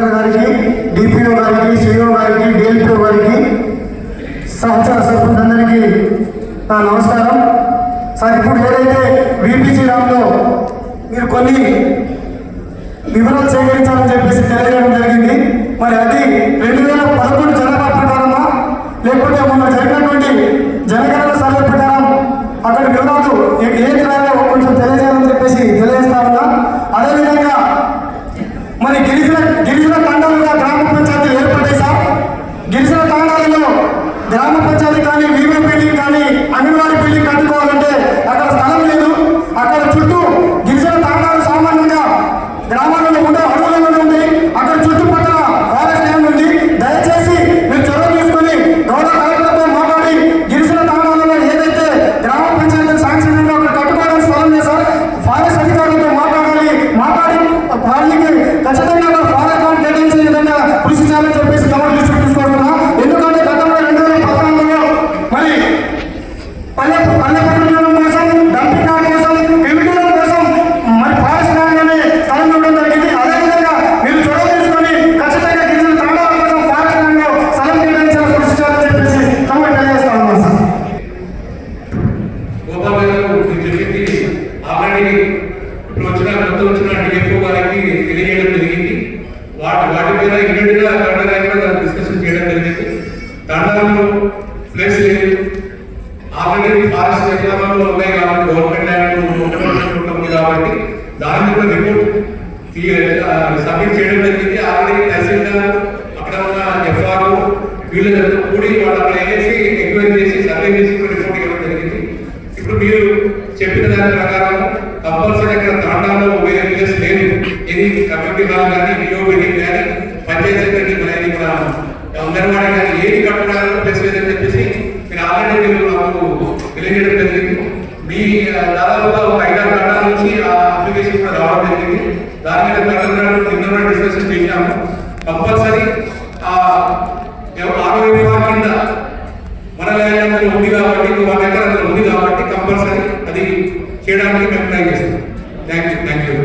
Collector గారికి, DPO గారికి, CO గారికి, డిఎల్పిఓ గారికి, సహచర సర్పంచ్ అందరికీ నా నమస్కారం. సార్, ఇప్పుడు ఏదైతే విపిజి రామ్లో మీరు కొన్ని వివరాలు సేకరించాలని చెప్పేసి తెలియజేయడం జరిగింది. మరి అది 2011 జనాభా ప్రకారమా లేకపోతే మొన్న జరిగినటువంటి జనగణన సర్వే ప్రకారం అక్కడ వివరాలు ఏ జిల్లాలో కొంచెం తెలియజేయాలని చెప్పేసి తెలియజేస్తా ఉన్నా. అదేవిధంగా మరి గిరిజన తండాలుగా గ్రామ పంచాయతీలు ఏర్పడ్డాయి సార్. గిరిజన తండాలలో గ్రామ పంచాయతీ కానీ, వీవో బిల్డింగ్ కానీ, అంగన్వాడీ బిల్డింగ్ కట్టుకోవాలంటే అక్కడ స్థలం లేదు. అక్కడ చుట్టూ గిరిజన తండాలు సామాన్యంగా గ్రామాలలో ఉండే అడవులలో ఉంది. అక్కడ చుట్టుపక్కల ఫారెస్ట్ ల్యాండ్ ఉంది. దయచేసి మీరు చొరవ తీసుకొని గౌరవ కలెక్టర్తో మాట్లాడి గిరిజన తండాలలో ఏదైతే గ్రామ పంచాయతీ శాంక్షన్ అయిందో అక్కడ కట్టుకోవడానికి స్థలం లేదు సార్. ఫారెస్ట్ అధికారులతో మాట్లాడి వాళ్ళకి ఖచ్చితంగా ఫారెస్ట్ ల్యాండ్ కేటాయించే విధంగా కృషి చేయాలని చెప్పేసి గవర్నమెంట్ దృష్టికి తీసుకొస్తున్నా. ఎందుకంటే గతంలో 2014లో మరి పల్లె పట్టణం కోసం, డంపింగ్ యార్డ్ కోసం, కెమికల్ కోసం మరి ఫారెస్ట్ ల్యాండ్ స్థలం ఇవ్వడం జరిగింది. అదేవిధంగా మీరు చొరవ తీసుకొని ఖచ్చితంగా గిరిజన తండాల కోసం ఫారెస్ట్ ల్యాండ్ స్థలం కేటాయించాలని కృషి చేయాలని చెప్పేసి గవర్నమెంట్ తెలియజేస్తా ఉన్నాం సార్. గోపాల్ గారు చెప్పింది ఆల్రెడీ కొత్త వచ్చిన డిఎఫ్ఓ గారికి తెలియజేయడం జరిగింది. వాటి మీద ఇమీడియట్గా డిస్కషన్ చేయడం జరిగింది. తండాలలో ప్లేస్ లేదు, ఆల్రెడీ ఫారెస్ట్ ఎగ్జామ్లో ఉన్నాయి కాబట్టి గవర్నమెంట్ ల్యాండ్ ఉంటుంది కాబట్టి దాని మీద రిపోర్ట్ సబ్మిట్ చేయడం జరిగింది. ఆల్రెడీ తహసీల్దార్ అక్కడ ఉన్న ఎఫ్ఆర్ఓ వీళ్ళతో కూడి వాళ్ళు అక్కడ వేసి ఎంక్వైరీ చేసి సర్వే చేసి రిపోర్ట్ ఇవ్వడం జరిగింది. ఇప్పుడు మీరు చెప్పిన దాని ప్రకారం కంపల్సరీ అక్కడ తాండాలో వేరే ప్లేస్ లేదు. ఇది కమ్యూనిటీ హాల్ కానీ, విఓ బిల్డింగ్ కానీ, పంచాయతీ సెక్రటరీ కానీ, అంగన్వాడీ కానీ ఏది కట్టడానికి ప్లేస్ లేదని చెప్పేసి మీరు ఆల్రెడీ మాకు తెలియజేయడం జరిగింది. మీ దాదాపుగా ఒక 5-6 తండాల నుంచి ఆ అప్లికేషన్ కూడా రావడం జరిగింది. దాని మీద నిన్న డిస్కషన్ చేశాము. కంపల్సరీ ఆరో విభాగం కింద మన ల్యాండ్ ఉంది కాబట్టి, 1 ఎకర్ ఉంది కాబట్టి కంపల్సరీ అది చేయడానికి మేము ట్రై చేస్తాం. Thank you.